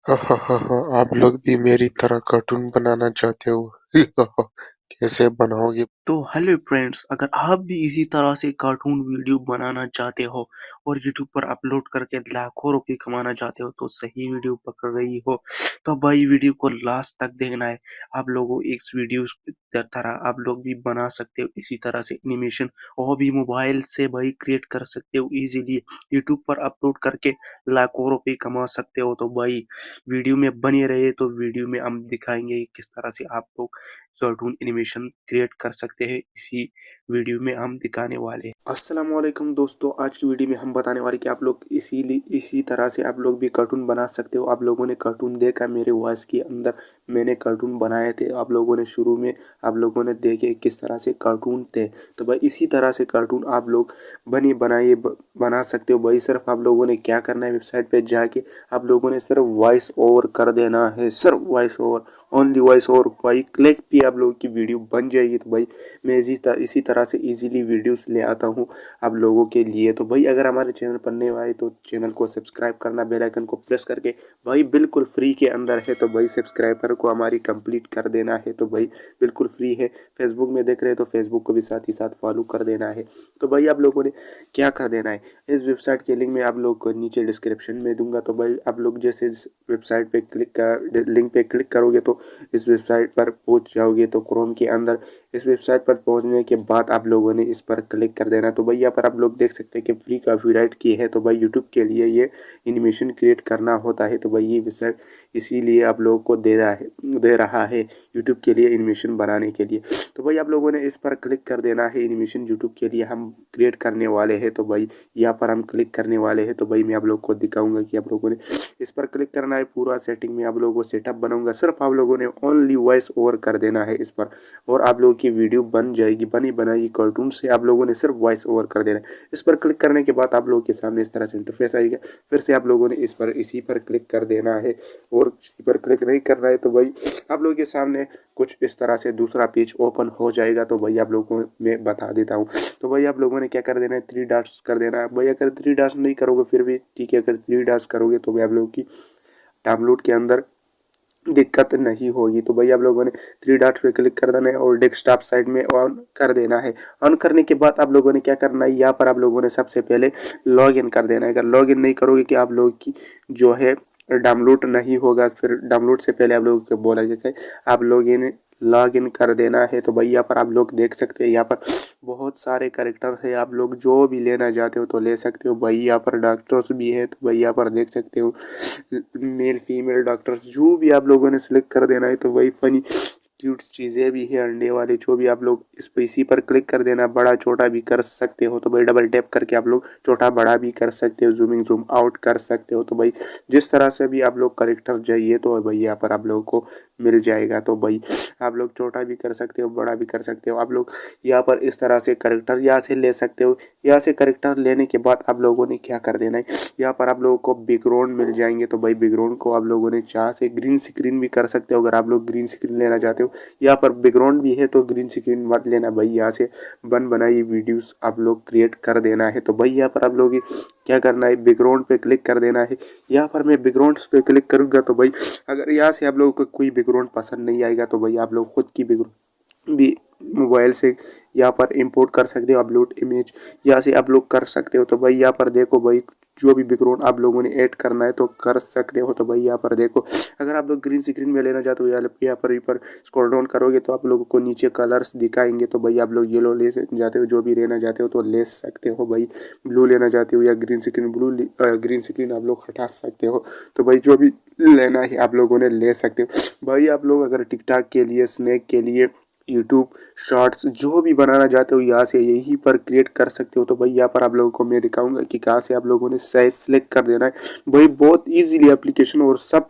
आप लोग भी मेरी तरह कार्टून बनाना चाहते हो? कैसे बनाओगे? तो हेलो फ्रेंड्स, अगर आप भी इसी तरह से कार्टून वीडियो बनाना चाहते हो और यूट्यूब पर अपलोड करके लाखों रुपए कमाना चाहते हो तो सही वीडियो पकड़ रही हो। तो भाई वीडियो को लास्ट तक देखना है। आप लोगों इस वीडियो की तरह आप लोग भी बना सकते हो इसी तरह से एनिमेशन, और भी मोबाइल से भाई क्रिएट कर सकते हो इजीली। यूट्यूब पर अपलोड करके लाखों रुपए कमा सकते हो। तो भाई वीडियो में बने रहे, तो वीडियो में हम दिखाएंगे किस तरह से आप लोग कार्टून एनिमेशन क्रिएट कर सकते हैं। इसी वीडियो में हम दिखाने वाले हैं। अस्सलाम वालेकुम दोस्तों, आज की वीडियो में हम बताने वाले कि आप लोग इसी तरह से आप लोग भी कार्टून बना सकते हो। आप लोगों ने कार्टून देखा मेरे वॉइस के अंदर, मैंने कार्टून बनाए थे। आप लोगों ने शुरू में आप लोगों ने देखे किस तरह से कार्टून थे। तो भाई इसी तरह से कार्टून आप लोग बना सकते हो। भाई सिर्फ आप लोगों ने क्या करना है, वेबसाइट पे जाके आप लोगों ने सिर्फ वॉइस ओवर कर देना है। सिर्फ voice over, only voice over. भाई क्लिक भी आप लोगों की वीडियो बन जाएगी। तो भाई मैं इसी तरह से इजीली वीडियोस ले आता हूँ आप लोगों के लिए। तो भाई अगर हमारे चैनल पर नए आए तो चैनल को सब्सक्राइब करना, बेल आइकन को प्रेस करके, भाई बिल्कुल फ्री के अंदर है। तो भाई सब्सक्राइबर को हमारी कंप्लीट कर देना है। तो भाई बिल्कुल फ्री है। फेसबुक में देख रहे हैं तो फेसबुक को भी साथ ही साथ फॉलो कर देना है। तो भाई आप लोगों ने क्या कर देना है, इस वेबसाइट के लिंक मैं आप लोग को नीचे डिस्क्रिप्शन में दूंगा। तो भाई आप लोग जैसे इस वेबसाइट पे लिंक पे क्लिक करोगे तो इस वेबसाइट पर पहुंच जाओगे। तो क्रोम के अंदर इस वेबसाइट पर पहुंचने के बाद आप लोगों ने इस पर क्लिक कर देना। तो भाई यहाँ पर आप लोग देख सकते हैं कि फ्री कॉपीराइट की है। तो भाई यूट्यूब के लिए ये एनिमेशन क्रिएट करना होता है। तो भाई ये वेबसाइट इसीलिए आप लोगों को दे रहा है यूट्यूब के लिए एनिमेशन बनाने के लिए। तो भाई आप लोगों ने इस पर क्लिक कर देना है। एनिमेशन यूट्यूब के लिए हम क्रिएट करने वाले हैं। तो भाई यहाँ पर हम क्लिक करने वाले हैं। तो भाई मैं आप लोग को दिखाऊंगा कि आप लोगों ने इस पर क्लिक करना है। पूरा सेटिंग में आप लोगों को सेटअप बनाऊंगा। सिर्फ आप लोगों ने ओनली वॉइस ओवर कर देना है इस पर, और आप लोगों की वीडियो बन जाएगी। बनी बनाई कार्टून से आप लोगों ने सिर्फ वॉइस ओवर कर देना है। इस पर क्लिक करने के बाद आप लोगों के सामने इस तरह से इंटरफेस आएगा। फिर से आप लोगों ने इसी पर क्लिक कर देना है, और इसी पर क्लिक नहीं करना है। तो भाई आप लोगों के सामने कुछ इस तरह से दूसरा पेज ओपन हो जाएगा। तो भाई आप लोगों को मैं बता देता हूँ। तो भाई आप लोगों ने क्या कर देना है, 3 डॉट्स कर देना है। भाई अगर 3 डॉट्स नहीं करोगे फिर भी ठीक है, अगर 3 डॉट्स करोगे तो भाई आप लोगों की डाउनलोड के अंदर दिक्कत नहीं होगी। तो भाई आप लोगों ने 3 डॉट पे क्लिक कर देना है और डेस्कटॉप साइड में ऑन कर देना है। ऑन करने के बाद आप लोगों ने क्या करना है, यहाँ पर आप लोगों ने सबसे पहले लॉग इन कर देना है। अगर लॉग इन नहीं करोगे कि आप लोगों की जो है डाउनलोड नहीं होगा। फिर डाउनलोड से पहले आप लोगों को बोला जाता है आप लॉग इन कर देना है। तो भाई यहाँ पर आप लोग देख सकते हैं, यहाँ पर बहुत सारे कैरेक्टर है। आप लोग जो भी लेना चाहते हो तो ले सकते हो। भाई यहाँ पर डॉक्टर्स भी है। तो भाई यहाँ पर देख सकते हो मेल फीमेल डॉक्टर्स, जो भी आप लोगों ने सिलेक्ट कर देना है। तो वही फनी क्यूट चीज़ें भी है, अंडे वाले, जो भी आप लोग इसी पर क्लिक कर देना। बड़ा छोटा भी कर सकते हो। तो भाई डबल टैप करके आप लोग छोटा बड़ा भी कर सकते हो, जूमिंग जूम आउट कर सकते हो। तो भाई जिस तरह से भी आप लोग करेक्टर चाहिए तो भाई यहाँ पर आप लोगों को मिल जाएगा। तो भाई आप लोग छोटा भी कर सकते हो, बड़ा भी कर सकते हो। आप लोग यहाँ पर इस तरह से करेक्टर यहाँ से ले सकते हो। यहाँ से करेक्टर लेने के बाद आप लोगों ने क्या कर देना है, यहाँ पर आप लोगों को बैकग्राउंड मिल जाएंगे। तो भाई बैकग्राउंड को आप लोगों ने चाह से ग्रीन स्क्रीन भी कर सकते हो। अगर आप लोग ग्रीन स्क्रीन लेना चाहते हो, यहाँ पर बैकग्राउंड भी है तो ग्रीन स्क्रीन मत लेना भाई। यहाँ से बन बनाई वीडियोस आप लोग क्रिएट कर देना है। तो भाई यहाँ पर आप लोग क्या करना है, बैकग्राउंड पे क्लिक कर देना है। यहाँ पर मैं बैकग्राउंड पे क्लिक करूँगा। तो भाई अगर यहाँ से आप लोगों को कोई बैकग्राउंड पसंद नहीं आएगा तो भाई आप लोग खुद की बैकग्राउंड भी मोबाइल से यहाँ पर इंपोर्ट कर सकते हो। अपलोड इमेज यहाँ से आप लोग कर सकते हो। तो भाई यहाँ पर देखो भाई, जो भी बैकग्राउंड आप लोगों ने ऐड करना है तो कर सकते हो। तो भाई यहाँ पर देखो, अगर आप लोग ग्रीन स्क्रीन में लेना चाहते हो, यहाँ पर स्क्रॉल डाउन करोगे तो आप लोगों को नीचे कलर्स दिखाएंगे। तो भाई आप लोग येलो ले जाते हो, जो भी लेना चाहते हो तो ले सकते हो। भाई ब्लू लेना चाहते हो या ग्रीन स्क्रीन आप लोग हटा सकते हो। तो भाई जो भी लेना है आप लोगों ने ले सकते हो। भाई आप लोग अगर टिकटॉक के लिए, स्नैक के लिए, यूट्यूब शॉर्ट्स जो भी बनाना चाहते हो यहाँ से यहीं पर क्रिएट कर सकते हो। तो भाई यहाँ पर आप लोगों को मैं दिखाऊंगा कि कहाँ से आप लोगों ने साइज सेलेक्ट कर देना है। भाई बहुत इजीली एप्लीकेशन, और सब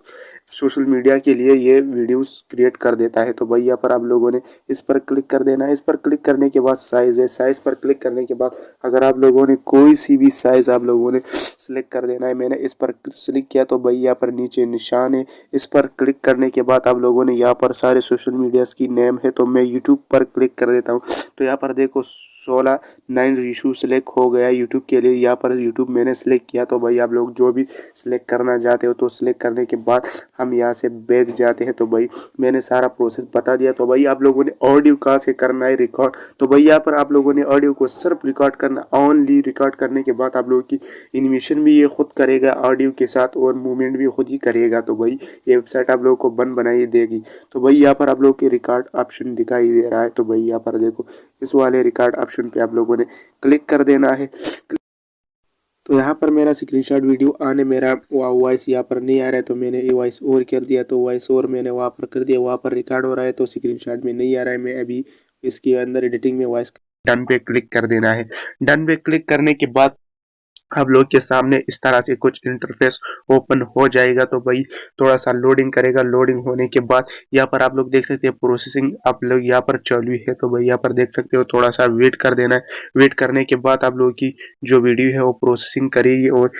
सोशल मीडिया के लिए ये वीडियोस क्रिएट कर देता है। तो भाई यहाँ पर आप लोगों ने इस पर क्लिक कर देना है। इस पर क्लिक करने के बाद साइज़ है, साइज़ पर क्लिक करने के बाद अगर आप लोगों ने कोई सी भी साइज़ आप लोगों ने सिलेक्ट कर देना है। मैंने इस पर क्लिक किया तो भाई यहाँ पर नीचे निशान है, इस पर क्लिक करने के बाद आप लोगों ने यहाँ पर सारे सोशल मीडियाज़ की नेम है, तो मैं यूट्यूब पर क्लिक कर देता हूँ। तो यहाँ पर देखो 16:9 रेशो सिलेक्ट हो गया यूट्यूब के लिए। यहाँ पर यूट्यूब मैंने सिलेक्ट किया। तो भाई आप लोग जो भी सिलेक्ट करना चाहते हो तो सिलेक्ट करने के बाद हम यहाँ से बैक जाते हैं। तो भाई मैंने सारा प्रोसेस बता दिया। तो भाई आप लोगों ने ऑडियो कहाँ से करना है रिकॉर्ड, तो भाई यहाँ पर आप लोगों ने ऑडियो को सिर्फ रिकॉर्ड करना, ओनली रिकॉर्ड करने के बाद आप लोगों की एनिमेशन भी ये खुद करेगा ऑडियो के साथ और मूवमेंट भी खुद ही करेगा। तो भाई ये वेबसाइट आप लोगों को बनाई देगी। तो भाई यहाँ पर आप लोगों के रिकॉर्ड ऑप्शन दिखाई दे रहा है। तो भाई यहाँ पर देखो इस वाले रिकॉर्ड ऑप्शन पे आप लोगों ने क्लिक कर देना है। तो यहाँ पर मेरा स्क्रीनशॉट वीडियो आने, मेरा वॉइस यहाँ पर नहीं आ रहा है तो मैंने ये वॉइस ओवर कर दिया। तो वॉइस ओवर मैंने वहाँ पर कर दिया, वहाँ पर रिकॉर्ड हो रहा है तो स्क्रीनशॉट में नहीं आ रहा है। मैं अभी इसके अंदर एडिटिंग में वॉइस डन पे क्लिक कर देना है। डन पे क्लिक करने के बाद आप लोग के सामने इस तरह से कुछ इंटरफेस ओपन हो जाएगा। तो भाई थोड़ा सा लोडिंग करेगा। लोडिंग होने के बाद यहाँ पर आप लोग देख सकते हैं प्रोसेसिंग आप लोग यहाँ पर चालू है। तो भाई यहाँ पर देख सकते हो थोड़ा सा वेट कर देना है। वेट करने के बाद आप लोगों की जो वीडियो है वो प्रोसेसिंग करेगी और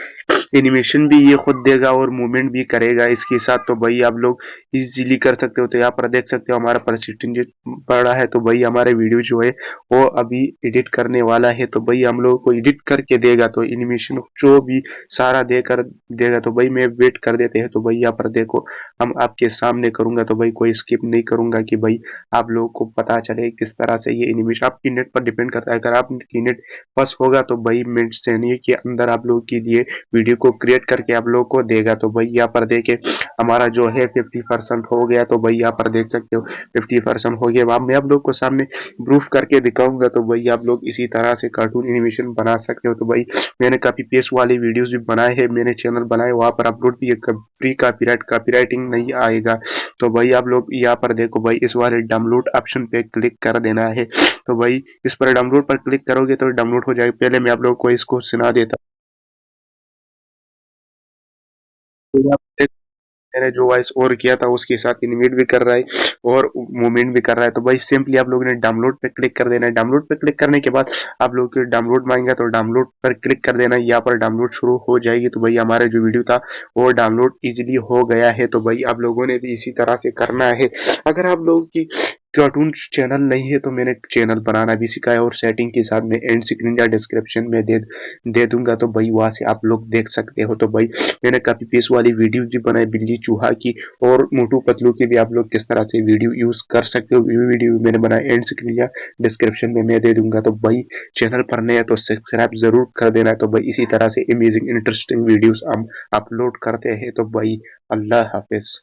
एनिमेशन भी ये खुद देगा और मूवमेंट भी करेगा इसके साथ। तो भाई आप लोग इजीली कर सकते हो। तो यहाँ पर देख सकते हो हमारा परसेंटेज बढ़ा है। तो भाई हमारे वीडियो जो है वो अभी एडिट करने वाला है। तो भाई हम लोग को एडिट करके देगा तो एनिमेशन जो भी सारा देकर देगा। तो भाई मैं वेट कर देते हैं। तो भाई यहाँ पर देखो हम आपके सामने करूंगा। तो भाई कोई स्किप नहीं करूंगा कि भाई आप लोगों को पता चले किस तरह से ये एनिमेशन आपकी नेट पर डिपेंड करता है। अगर आपकी नेट बस होगा तो भाई मिनट श्रेणी के अंदर आप लोगों के लिए वीडियो को क्रिएट करके आप लोगों को देगा। तो भाई यहाँ पर देखे हमारा जो है 50% हो गया। तो भाई यहाँ पर देख सकते हो 50% हो गया। अब मैं आप लोग को सामने प्रूफ करके दिखाऊंगा। तो भाई आप लोग इसी तरह से कार्टून एनिमेशन बना सकते हो। तो भाई मैंने कॉपी पेस्ट वाले वीडियोस भी बनाए हैं, मैंने चैनल बनाए वहां पर अपलोड भी फ्री कॉपीराइटिंग नहीं आएगा। तो भाई आप लोग यहाँ पर देखो भाई इस वाले डाउनलोड ऑप्शन पे क्लिक कर देना है। तो भाई इस पर डाउनलोड पर क्लिक करोगे तो डाउनलोड हो जाएगा। पहले मैं आप लोग को इसको सुना देता हूँ। मैंने जो वॉइस ओवर किया था उसके साथ एनिमेट भी कर रहा है और मूवमेंट भी कर रहा है। तो भाई सिंपली आप लोगों ने डाउनलोड पे क्लिक कर देना है। डाउनलोड पे क्लिक करने के बाद आप लोग के डाउनलोड मांगेगा तो डाउनलोड पर क्लिक कर देना है। यहाँ पर डाउनलोड शुरू हो जाएगी। तो भाई हमारा जो वीडियो था वो डाउनलोड इजीली हो गया है। तो भाई आप लोगों ने भी इसी तरह से करना है। अगर आप लोगों की कार्टून चैनल नहीं है तो मैंने चैनल बनाना भी सिखाया और सेटिंग के साथ में एंड स्क्रीन या डिस्क्रिप्शन में दे दूंगा। तो भाई वहां से आप लोग देख सकते हो। तो भाई मैंने काफी पेस वाली वीडियो भी बनाई बिल्ली चूहा की और मोटू पतलू की भी। आप लोग किस तरह से वीडियो यूज कर सकते हो वीडियो मैंने बनाया एंड स्क्रीन या डिस्क्रिप्शन में मैं दे दूंगा। तो भाई चैनल पर नए तो सब्सक्राइब जरूर कर देना। तो भाई इसी तरह से अमेजिंग इंटरेस्टिंग वीडियोस हम अपलोड करते हैं। तो भाई अल्लाह हाफिज।